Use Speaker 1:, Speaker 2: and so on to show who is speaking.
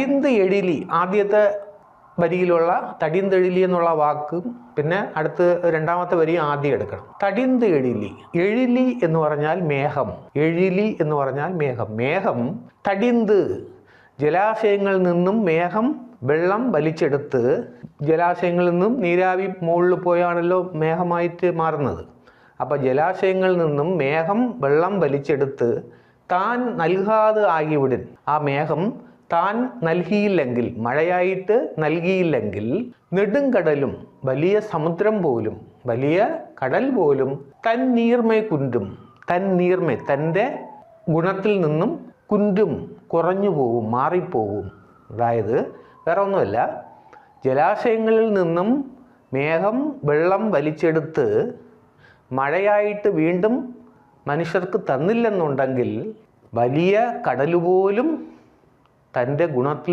Speaker 1: തടിന്ത് എഴിലി, ആദ്യത്തെ വരിയിലുള്ള തടിന്തെഴിലി എന്നുള്ള വാക്കും പിന്നെ അടുത്ത് രണ്ടാമത്തെ വരി ആദ്യം എടുക്കണം. തടിന്ത് എഴിലി, എഴിലി എന്ന് പറഞ്ഞാൽ മേഘം, എഴിലി എന്ന് പറഞ്ഞാൽ മേഘം. മേഘം തടിന്ത്, ജലാശയങ്ങളിൽ നിന്നും മേഘം വെള്ളം വലിച്ചെടുത്ത്, ജലാശയങ്ങളിൽ നിന്നും നീരാവി മുകളിൽ പോയാണല്ലോ മേഘമായിട്ട് മാറുന്നത്. അപ്പോൾ ജലാശയങ്ങളിൽ നിന്നും മേഘം വെള്ളം വലിച്ചെടുത്ത് താൻ നൽകാതെ ആകിവിടുൻ, ആ മേഘം താൻ നൽകിയില്ലെങ്കിൽ, മഴയായിട്ട് നൽകിയില്ലെങ്കിൽ, നെടുങ്കടലും വലിയ സമുദ്രം പോലും, വലിയ കടൽ പോലും തൻ നീർമേ കുന്തും, തൻ നീർമേ തൻ്റെ ഗുണത്തിൽ നിന്നും കുന്തും കുറഞ്ഞു പോവും, മാറിപ്പോവും. അതായത് വേറെ ഒന്നുമല്ല, ജലാശയങ്ങളിൽ നിന്നും മേഘം വെള്ളം വലിച്ചെടുത്ത് മഴയായിട്ട് വീണ്ടും മനുഷ്യർക്ക് തന്നില്ലെന്നുണ്ടെങ്കിൽ വലിയ കടലുപോലും തൻ്റെ ഗുണത്തിൽ